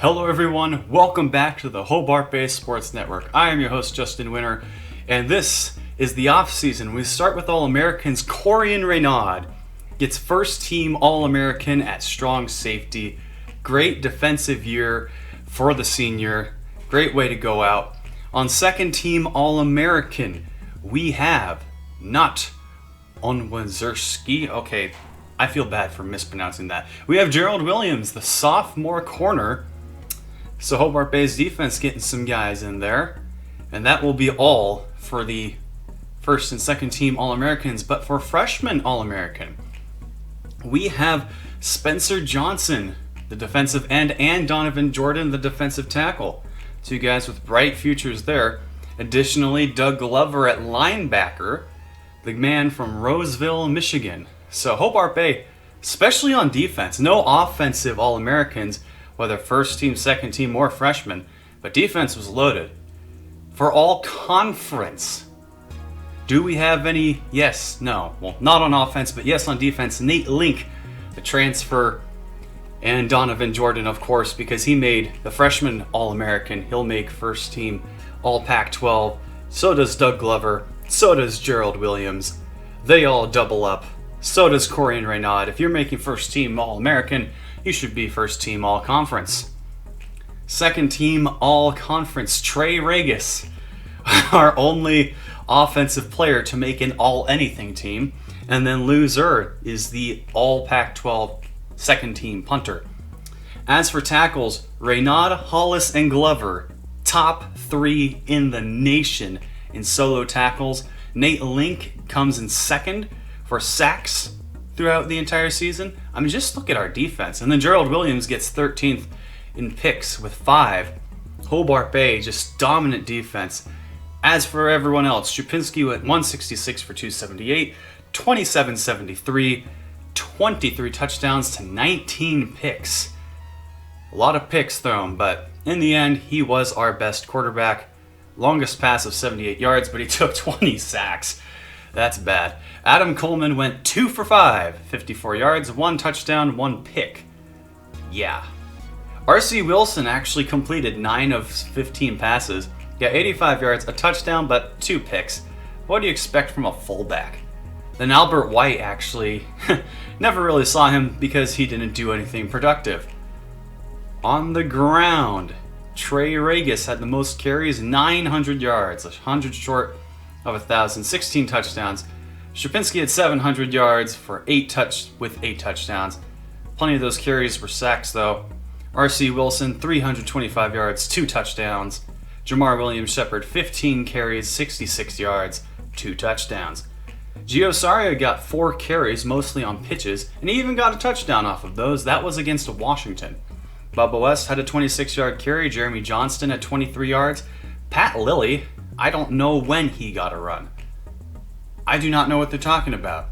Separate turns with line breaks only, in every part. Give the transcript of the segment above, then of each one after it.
Hello everyone, welcome back to the Hobart Bay Sports Network. I am your host Justin Winter, and this is the offseason. We start with All-Americans. Corian Renaud gets first team All-American at strong safety. Great defensive year for the senior. Great way to go out. On second team All-American, we have not Onwazurski. Okay, I feel bad for mispronouncing that. We have Gerald Williams, the sophomore corner. So Hobart Bay's defense getting some guys in there. And that will be all for the first and second team All-Americans. But for freshman All-American, we have Spencer Johnson, the defensive end, and Donovan Jordan, the defensive tackle. Two guys with bright futures there. Additionally, Doug Glover at linebacker, the man from Roseville, Michigan. So Hobart Bay, especially on defense, no offensive All-Americans, whether first team, second team, or freshmen, but defense was loaded. For all conference, do we have any? Yes, no. Well, not on offense, but yes on defense. Nate Link, the transfer, and Donovan Jordan, of course, because he made the freshman All-American. He'll make first team All-Pac-12. So does Doug Glover. So does Gerald Williams. They all double up. So does Corian Renaud. If you're making first team All-American, you should be first team All-Conference. Second team All-Conference, Trey Regis, our only offensive player to make an All-Anything team. And then loser is the All-Pac-12 second team punter. As for tackles, Renaud, Hollis, and Glover, top three in the nation in solo tackles. Nate Link comes in second for sacks throughout the entire season. I mean, just look at our defense. And then Gerald Williams gets 13th in picks with 5. Hobart Bay, just dominant defense. As for everyone else, Shupinski went 166 for 278, 2773, 23 touchdowns to 19 picks. A lot of picks thrown, but in the end, he was our best quarterback. Longest pass of 78 yards, but he took 20 sacks. That's bad. Adam Coleman went 2 for 5, 54 yards, 1 touchdown, 1 pick. Yeah. R.C. Wilson actually completed 9 of 15 passes. Got 85 yards, a touchdown, but 2 picks. What do you expect from a fullback? Then Albert White actually never really saw him because he didn't do anything productive. On the ground, Trey Regis had the most carries, 900 yards, 100 short of 1,000, 16 touchdowns. Shupinski had 700 yards for 8 touchdowns. Plenty of those carries were sacks though. R.C. Wilson, 325 yards, 2 touchdowns. Jamar Williams-Shepard, 15 carries, 66 yards, 2 touchdowns. Gio Saria got 4 carries, mostly on pitches, and he even got a touchdown off of those. That was against Washington. Bubba West had a 26-yard carry. Jeremy Johnston at 23 yards. Pat Lilly, I don't know when he got a run. I do not know what they're talking about.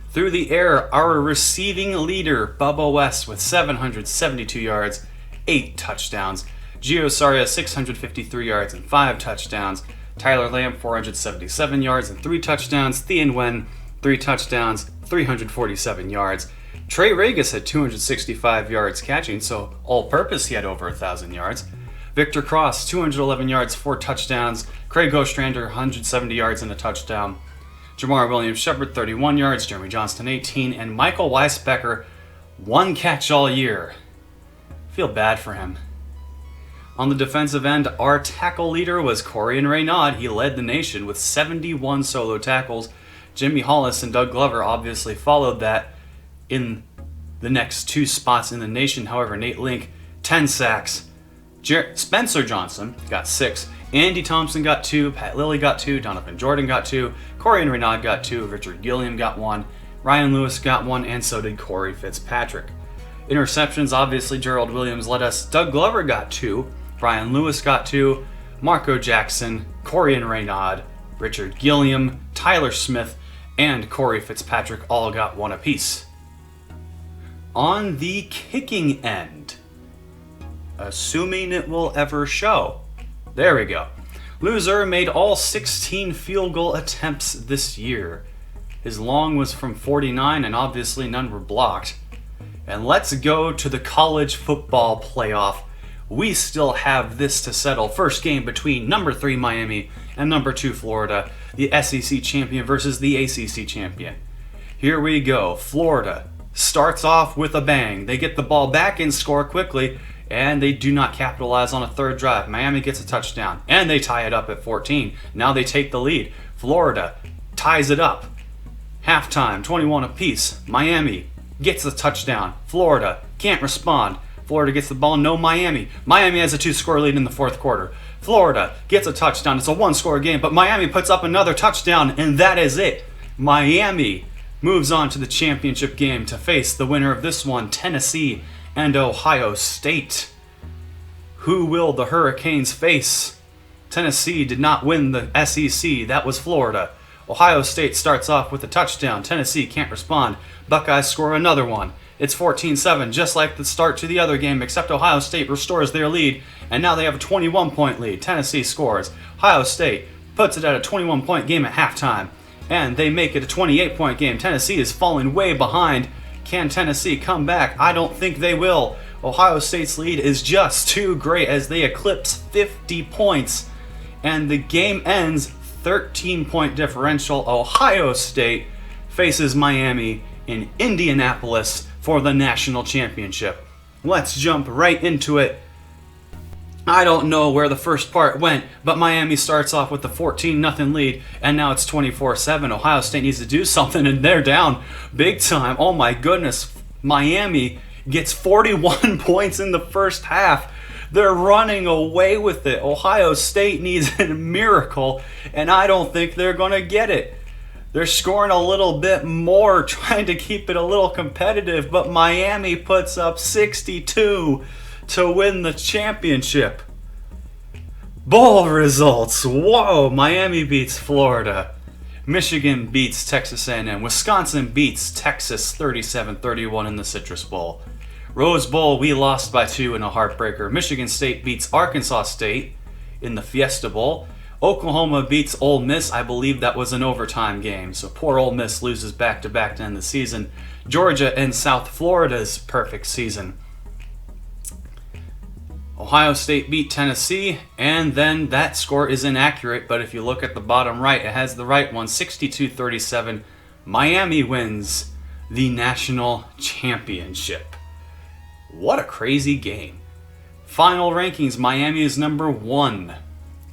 Through the air, our receiving leader, Bubba West, with 772 yards, 8 touchdowns. Gio Saria, 653 yards and 5 touchdowns. Tyler Lamb, 477 yards and 3 touchdowns. Thean Nguyen, 3 touchdowns, 347 yards. Trey Regis had 265 yards catching, so all-purpose he had over 1,000 yards. Victor Cross, 211 yards, 4 touchdowns. Craig Ostrander, 170 yards and a touchdown. Jamar Williams-Shepard, 31 yards. Jeremy Johnston, 18. And Michael Weisbecker, 1 catch all year. Feel bad for him. On the defensive end, our tackle leader was Corian Renaud. He led the nation with 71 solo tackles. Jimmy Hollis and Doug Glover obviously followed that in the next 2 spots in the nation. However, Nate Link, 10 sacks. Spencer Johnson got 6. Andy Thompson got 2. Pat Lilly got 2. Donovan Jordan got 2. Corian Renaud got 2. Richard Gilliam got 1. Ryan Lewis got 1, and so did Corey Fitzpatrick. Interceptions, obviously, Gerald Williams led us. Doug Glover got 2. Brian Lewis got 2. Marco Jackson, Corian Renaud, Richard Gilliam, Tyler Smith, and Corey Fitzpatrick all got 1 apiece. On the kicking end, assuming it will ever show. There we go. Loser made all 16 field goal attempts this year. His long was from 49, and obviously none were blocked. And let's go to the college football playoff. We still have this to settle. First game between number 3 Miami and number 2 Florida, the SEC champion versus the ACC champion. Here we go. Florida starts off with a bang. They get the ball back and score quickly, and they do not capitalize on a third drive. Miami gets a touchdown, and they tie it up at 14. Now they take the lead. Florida ties it up. Halftime, 21 apiece. Miami gets the touchdown. Florida can't respond. Florida gets the ball. No Miami. Miami has a 2-score lead in the fourth quarter. Florida gets a touchdown. It's a 1-score game, but Miami puts up another touchdown, and that is it. Miami moves on to the championship game to face the winner of this one, Tennessee and Ohio State. Who will the Hurricanes face? Tennessee did not win the SEC. That was Florida. Ohio State starts off with a touchdown. Tennessee can't respond. Buckeyes score another one. It's 14-7, just like the start to the other game, except Ohio State restores their lead, and now they have a 21-point lead. Tennessee scores. Ohio State puts it at a 21-point game at halftime, and they make it a 28-point game. Tennessee is falling way behind. Can Tennessee come back? I don't think they will. Ohio State's lead is just too great as they eclipse 50 points, and the game ends 13-point differential. Ohio State faces Miami in Indianapolis for the national championship. Let's jump right into it. I don't know where the first part went, but Miami starts off with a 14-0 lead, and now it's 24-7. Ohio State needs to do something, and they're down big time. Oh my goodness. Miami gets 41 points in the first half. They're running away with it. Ohio State needs a miracle, and I don't think they're going to get it. They're scoring a little bit more, trying to keep it a little competitive, but Miami puts up 62 to win the championship. Bowl results. Whoa, Miami beats Florida. Michigan beats Texas A&M. Wisconsin beats Texas 37-31 in the Citrus Bowl. Rose Bowl, we lost by 2 in a heartbreaker. Michigan State beats Arkansas State in the Fiesta Bowl. Oklahoma beats Ole Miss. I believe that was an overtime game, so poor Ole Miss loses back-to-back to end the season. Georgia and South Florida's perfect season. Ohio State beat Tennessee, and then that score is inaccurate, but if you look at the bottom right, it has the right one, 62-37. Miami wins the national championship. What a crazy game. Final rankings, Miami is number 1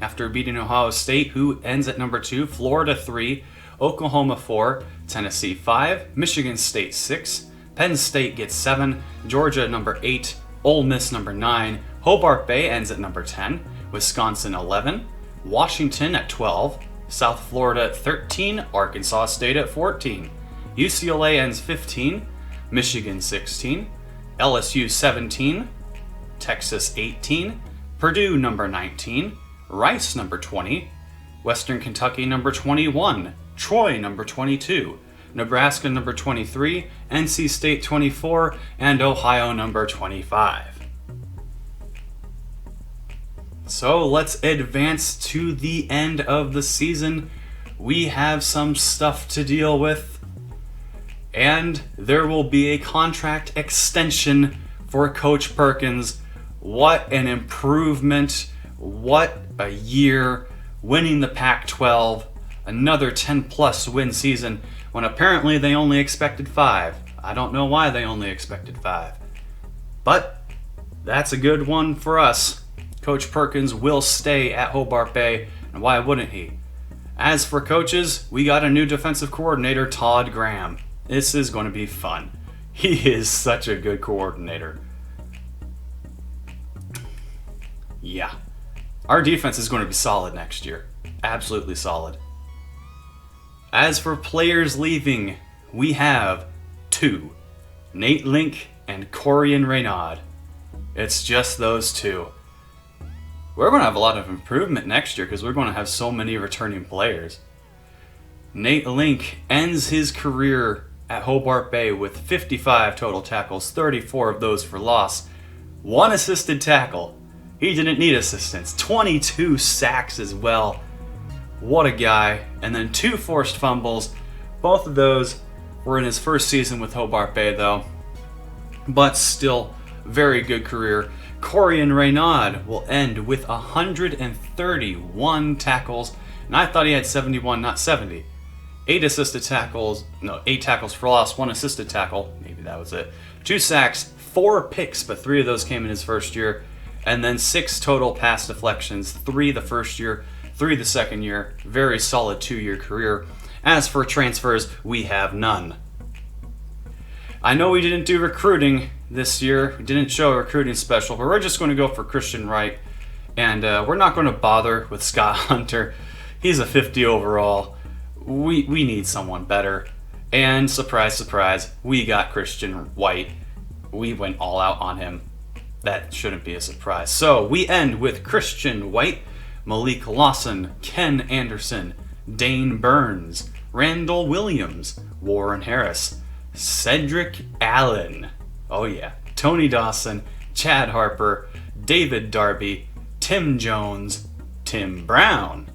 after beating Ohio State, who ends at number 2, Florida 3, Oklahoma 4, Tennessee 5, Michigan State 6, Penn State gets 7, Georgia number 8, Ole Miss number 9, Hobart Bay ends at number 10, Wisconsin 11, Washington at 12, South Florida at 13, Arkansas State at 14, UCLA ends 15, Michigan 16, LSU 17, Texas 18, Purdue number 19, Rice number 20, Western Kentucky number 21, Troy number 22, Nebraska number 23, NC State 24, and Ohio number 25. So let's advance to the end of the season. We have some stuff to deal with, and there will be a contract extension for Coach Perkins. What an improvement. What a year, winning the Pac-12, another 10-plus win season, when apparently they only expected 5. I don't know why they only expected 5. But that's a good one for us. Coach Perkins will stay at Hobart Bay, and why wouldn't he? As for coaches, we got a new defensive coordinator, Todd Graham. This is going to be fun. He is such a good coordinator. Yeah. Our defense is going to be solid next year. Absolutely solid. As for players leaving, we have 2. Nate Link and Corian Raynaud. It's just those 2. We're going to have a lot of improvement next year because we're going to have so many returning players. Nate Link ends his career at Hobart Bay with 55 total tackles, 34 of those for loss, 1 assisted tackle. He didn't need assistance. 22 sacks as well. What a guy. And then 2 forced fumbles. Both of those were in his first season with Hobart Bay, though. but still very good career. Corian Reynaud will end with 131 tackles, and I thought he had 71, not 70. 8 tackles for loss, 1 assisted tackle, maybe that was it. 2 sacks, 4 picks, but 3 of those came in his first year, and then 6 total pass deflections, 3 the first year, 3 the second year. Very solid 2-year career. As for transfers, we have none. I know we didn't do recruiting this year. We didn't show a recruiting special, but we're just going to go for Christian Wright. And we're not going to bother with Scott Hunter. He's a 50 overall. We need someone better. And surprise, surprise, we got Christian White. We went all out on him. That shouldn't be a surprise. So we end with Christian White, Malik Lawson, Ken Anderson, Dane Burns, Randall Williams, Warren Harris, Cedric Allen, oh yeah, Tony Dawson, Chad Harper, David Darby, Tim Jones, Tim Brown,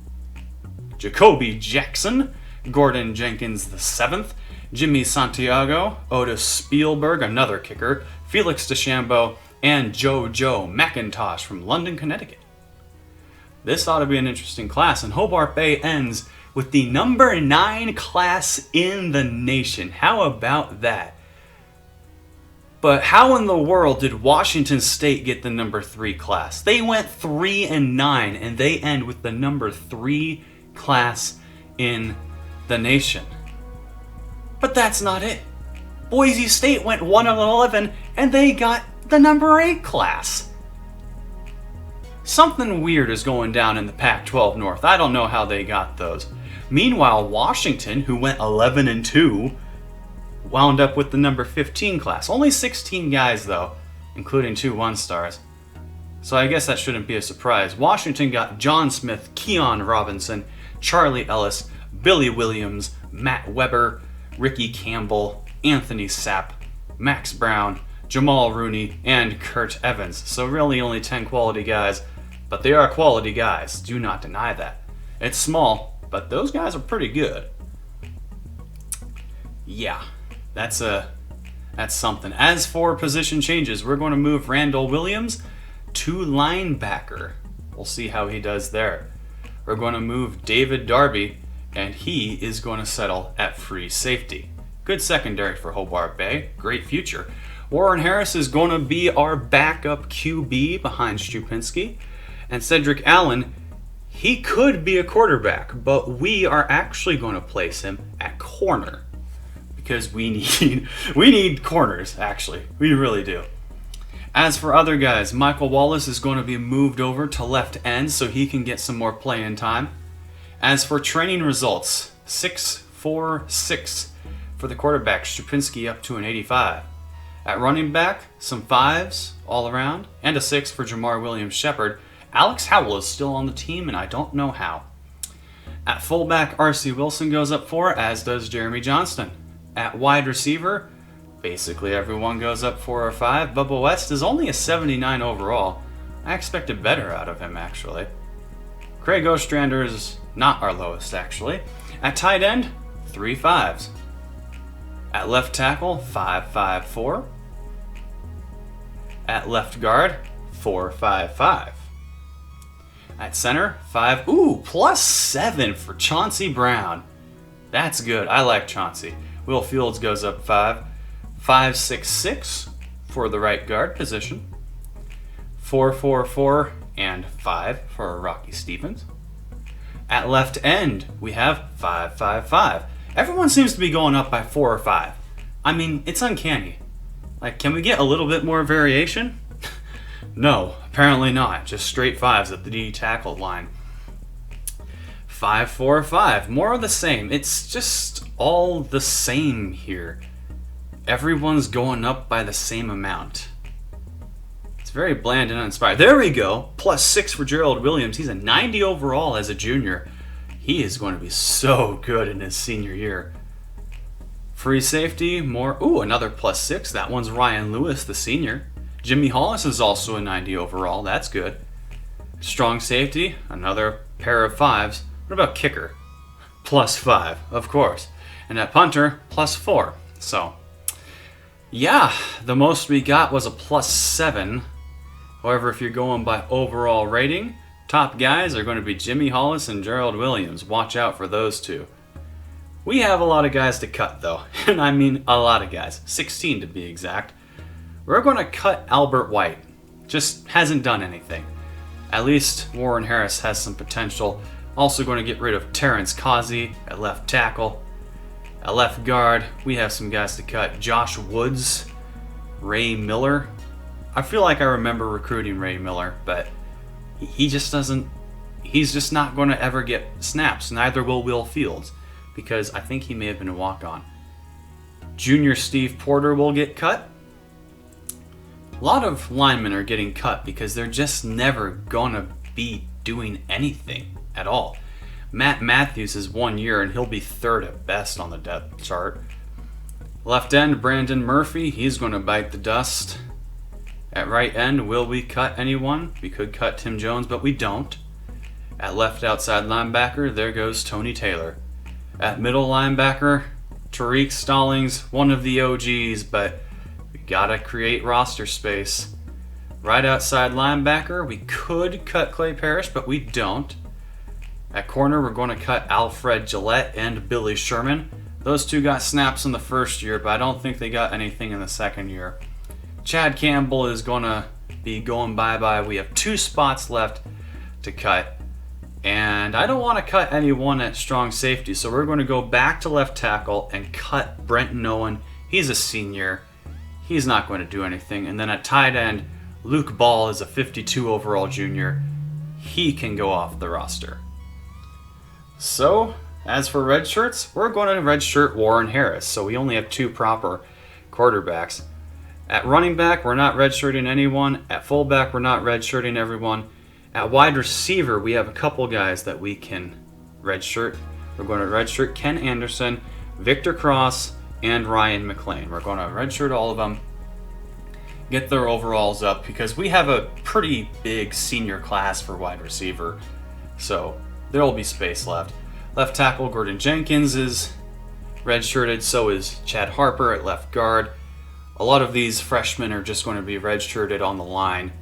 Jacoby Jackson, Gordon Jenkins VII, Jimmy Santiago, Otis Spielberg, another kicker, Felix DeChambeau, and Joe McIntosh from London, Connecticut. This ought to be an interesting class, and Hobart Bay ends with the number 9 class in the nation. How about that? But how in the world did Washington State get the number 3 class? They went 3-9, and they end with the number 3 class in the nation. But that's not it. Boise State went 1-11, and they got the number 8 class. Something weird is going down in the Pac-12 North. I don't know how they got those. Meanwhile, Washington, who went 11-2, wound up with the number 15 class. Only 16 guys, though, including 2 one-stars. So I guess that shouldn't be a surprise. Washington got John Smith, Keon Robinson, Charlie Ellis, Billy Williams, Matt Weber, Ricky Campbell, Anthony Sapp, Max Brown, Jamal Rooney, and Kurt Evans. So really only 10 quality guys, but they are quality guys. Do not deny that. It's small, but those guys are pretty good. Yeah, that's something. As for position changes, we're going to move Randall Williams to linebacker. We'll see how he does there. We're going to move David Darby, and he is going to settle at free safety. Good secondary for Hobart Bay. Great future. Warren Harris is going to be our backup QB behind Stupinski. And Cedric Allen, he could be a quarterback, but we are actually going to place him at corner. Because we need corners, actually. We really do. As for other guys, Michael Wallace is going to be moved over to left end so he can get some more playing time. As for training results, 6.46 for the quarterback, Stupinski up to an 85. At running back, some 5s all around, and a 6 for Jamar Williams-Shepard. Alex Howell is still on the team, and I don't know how. At fullback, R.C. Wilson goes up 4, as does Jeremy Johnston. At wide receiver, basically everyone goes up 4 or 5. Bubba West is only a 79 overall. I expected better out of him, actually. Craig Ostrander is not our lowest, actually. At tight end, 3 5s. At left tackle, 5-5-4. At left guard, 4-5-5. At center, 5. Ooh, +7 for Chauncey Brown. That's good. I like Chauncey. Will Fields goes up 5. 5-6-6 for the right guard position. 4-4-4 and 5 for Rocky Stevens. At left end, we have 5-5-5. Everyone seems to be going up by 4 or 5. I mean, it's uncanny. Like, can we get a little bit more variation? No, apparently not. Just straight 5s at the D tackle line. 5-4-5. More of the same. It's just all the same here. Everyone's going up by the same amount. It's very bland and uninspired. There we go. +6 for Gerald Williams. He's a 90 overall as a junior. He is going to be so good in his senior year. Free safety, more. Ooh, another +6. That one's Ryan Lewis, the senior. Jimmy Hollis is also a 90 overall. That's good. Strong safety, another pair of 5s. What about kicker? +5, of course. And at punter, +4. So, Yeah, the most we got was a +7. However, if you're going by overall rating, top guys are going to be Jimmy Hollis and Gerald Williams. Watch out for those two. We have a lot of guys to cut, though. And I mean a lot of guys. 16 to be exact. We're going to cut Albert White. Just hasn't done anything. At least Warren Harris has some potential. Also going to get rid of Terrence Causey at left tackle. At left guard, we have some guys to cut. Josh Woods, Ray Miller. I feel like I remember recruiting Ray Miller, but he just doesn't. He's just not going to ever get snaps. Neither will Will Fields, because I think he may have been a walk-on. Junior Steve Porter will get cut. A lot of linemen are getting cut because they're just never going to be doing anything at all. Matt Matthews is 1 year and he'll be third at best on the depth chart. Left end, Brandon Murphy, he's going to bite the dust. At right end, will we cut anyone? We could cut Tim Jones, but we don't. At left outside linebacker, there goes Tony Taylor. At middle linebacker, Tariq Stallings, one of the OGs, but we gotta create roster space. Right outside linebacker, we could cut Clay Parrish, but we don't. At corner, we're going to cut Alfred Gillette and Billy Sherman. Those two got snaps in the first year, but I don't think they got anything in the second year. Chad Campbell is going to be going bye-bye. We have 2 spots left to cut. And I don't want to cut anyone at strong safety, so we're going to go back to left tackle and cut Brenton Owen. He's a senior. He's not going to do anything. And then at tight end, Luke Ball is a 52 overall junior. He can go off the roster. So, as for red shirts, we're going to redshirt Warren Harris. So we only have 2 proper quarterbacks. At running back, we're not redshirting anyone. At fullback, we're not redshirting everyone. At wide receiver, we have a couple guys that we can redshirt. We're going to redshirt Ken Anderson, Victor Cross, and Ryan McClain. We're going to redshirt all of them, get their overalls up, because we have a pretty big senior class for wide receiver. So there will be space left. Left tackle Gordon Jenkins is redshirted, so is Chad Harper at left guard. A lot of these freshmen are just going to be redshirted on the line,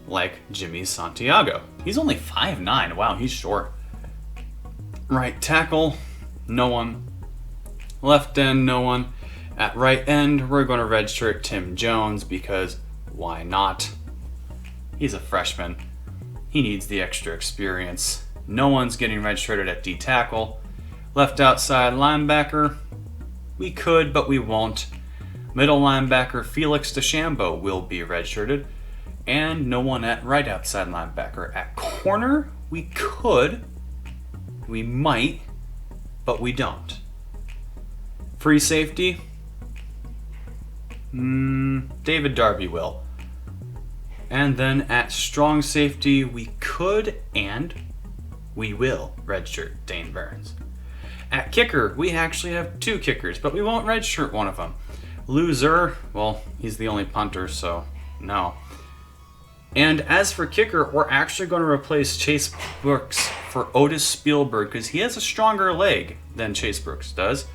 like Jimmy Santiago. He's only 5'9". Wow, he's short. Right tackle, no one. Left end, no one. At right end, we're going to redshirt Tim Jones because why not? He's a freshman. He needs the extra experience. No one's getting redshirted at D tackle. Left outside linebacker, we could, but we won't. Middle linebacker Felix DeChambeau will be redshirted. And no one at right outside linebacker. At corner, we could, we might, but we don't. Free safety, David Darby will. And then at strong safety, we could and we will redshirt Dane Burns. At kicker, we actually have 2 kickers, but we won't redshirt one of them. Loser, well, he's the only punter, so no. And as for kicker, we're actually going to replace Chase Brooks for Otis Spielberg because he has a stronger leg than Chase Brooks does.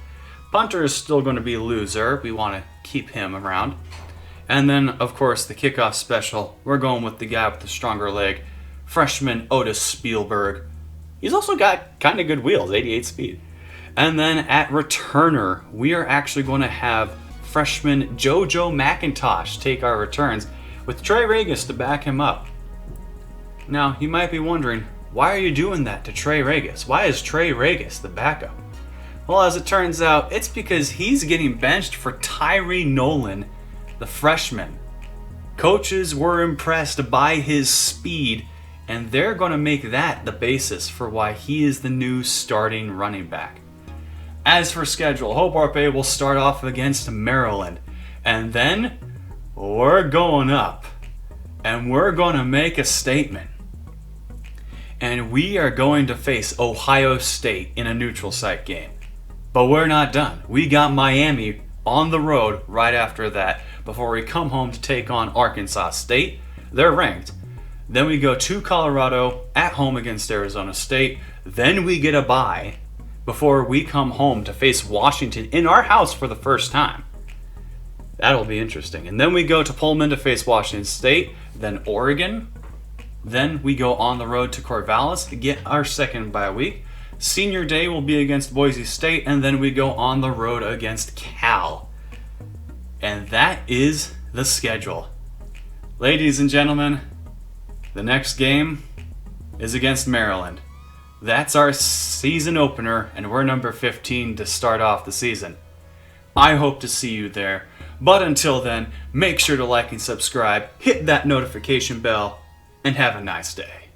Punter is still going to be Loser. We want to keep him around. And then, of course, the kickoff special, we're going with the guy with the stronger leg, freshman Otis Spielberg. He's also got kind of good wheels, 88 speed. And then at returner, we are actually going to have freshman JoJo McIntosh take our returns with Trey Regis to back him up. Now, you might be wondering, why are you doing that to Trey Regis? Why is Trey Regis the backup? Well, as it turns out, it's because he's getting benched for Tyree Nolan, the freshman. Coaches were impressed by his speed, and they're going to make that the basis for why he is the new starting running back. As for schedule, Hobart Bay will start off against Maryland, and then we're going up, and we're going to make a statement. And we are going to face Ohio State in a neutral site game. But we're not done. We got Miami on the road right after that before we come home to take on Arkansas State. They're ranked. Then we go to Colorado at home against Arizona State. Then we get a bye before we come home to face Washington in our house for the first time. That'll be interesting. And then we go to Pullman to face Washington State, then Oregon. Then we go on the road to Corvallis to get our second bye week. Senior Day will be against Boise State, and then we go on the road against Cal. And that is the schedule. Ladies and gentlemen, the next game is against Maryland. That's our season opener, and we're number 15 to start off the season. I hope to see you there. But until then, make sure to like and subscribe, hit that notification bell, and have a nice day.